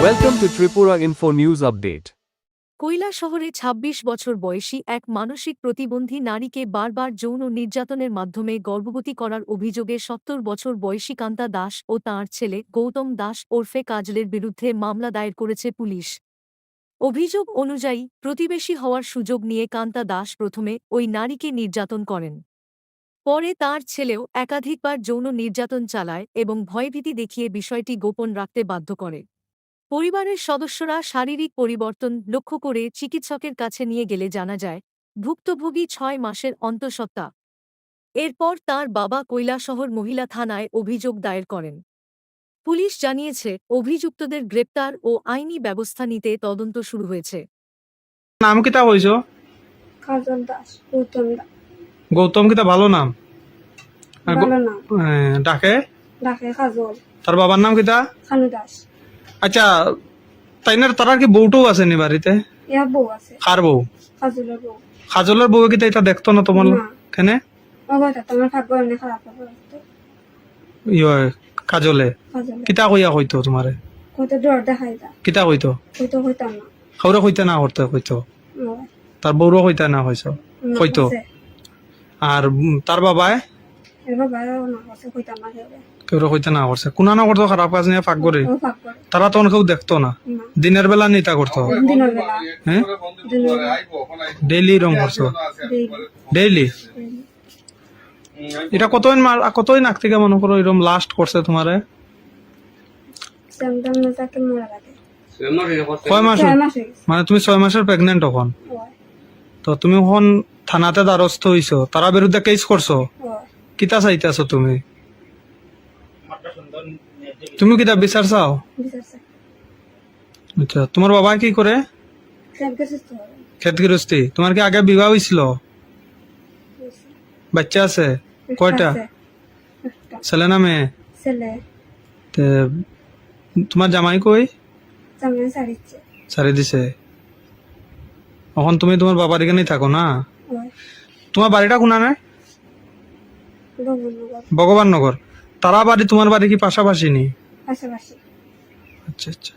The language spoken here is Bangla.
Welcome to Tripura Info News Update. কৈলা শহরে ২৬ বছর বয়সী এক মানসিক প্রতিবন্ধী নারীকে বারবার যৌন নির্যাতনের মাধ্যমে গর্ভবতী করার অভিযোগে ৭০ বছর বয়সী কান্তা দাস ও তাঁর ছেলে গৌতম দাস ওরফে কাজলের বিরুদ্ধে মামলা দায়ের করেছে পুলিশ। অভিযোগ অনুযায়ী প্রতিবেশী হওয়ার সুযোগ নিয়ে কান্তা দাস প্রথমে ওই নারীকে নির্যাতন করেন। পরে তাঁর ছেলেও একাধিকবার যৌন নির্যাতন চালায় এবং ভয়ভীতি দেখিয়ে বিষয়টি গোপন রাখতে বাধ্য করে। পরিবারের সদস্যরা শারীরিক পরিবর্তন লক্ষ্য করে চিকিৎসকের কাছে নিয়ে গেলে জানা যায় ভুক্তভোগী ৬ মাসের অন্তঃসত্ত্বা। এরপর তাঁর বাবা কৈলাসহর মহিলা থানায় অভিযোগ দায়ের করেন। পুলিশ জানিয়েছে অভিযুক্তদের গ্রেপ্তার ও আইনি ব্যবস্থা নিতে তদন্ত শুরু হয়েছে। নাম কিতা কইছো? কাজল দাস, গৌতম দাস। গৌতম কিতা ভালো নাম? আর ভালো নাম। ডাকে ডাকে কাজল। তার বাবার নাম কিতা? খানু দাস। আচ্ছা, তারা কি বউটাও আছে নি বাড়িতে? ইয়া বউ আছে। কার বউ? কাজলের বউ। কাজলের বউ কিতা এটা দেখতো না তোমার? না। কেনে? বাবাটা তোমার ভাগ্য এমনি খারাপ হবে। কাজলে কাজলে। কিতা কইয়া কইতো তোমারে? কত ডর দেখাই দা। কিতা কইতো? কইতো কইতাম না। খাওরে কইতে না করতে কইতো? না। তার বউরও কইতে না কইছো? কইতো। আর তার বাবায়? এর বাবাও না করছে, কইতাম না কেউ। কেউ কইতে না করছে? কোনা না করতো খারাপ কাজ নিয়ে ফাঁক করে? ও ফাঁক করে। তারা তখন কেউ দেখতো না? না। দিনের বেলা নিতা করতো? দিনের বেলা। হ্যাঁ, দিনের বেলা। ডেইলি রং করছো? দেই। ডেইলি? এটা কতদিন আগ থেকে মনে করো এরকম লাস্ট করছে তোমারে? সেমদাম না তাকে মরা লাগে। কয় মাস? ৬ মাস হয়ে গেছে। মানে তুমি ৬ মাসের প্রেগনেন্ট তখন? ওই। তো তুমি এখন থানাতে দ্বারস্থ হইছো, তারা বিরুদ্ধে কেস করছো, ওই। কিতা চাইতেছো তুমি? তুমি কিতা বিচার চাও? বিচারছে। আচ্ছা, তোমার বাবা কি করে? সব কিছু তো হবে। ক্ষেত গৃহস্থী। তোমার কি আগে বিবাহ হয়েছিল? বাচ্চা আছে? কয়টা? আছে। একটা। ছেলে না মেয়ে? ছেলে। তে তোমার জামাই কই? জামাই ছাড়িচ্ছে। ছাড়ি দিছে। এখন তুমি তোমার বাবার এখানেই থাকো না? ওই। তোমার বাড়িটা কোনা নাই? ভগবান ভগবান নগর। তারা বাড়ি তোমার বাড়ি কি পাশাপাশি নি? পাশাপাশি। আচ্ছা আচ্ছা।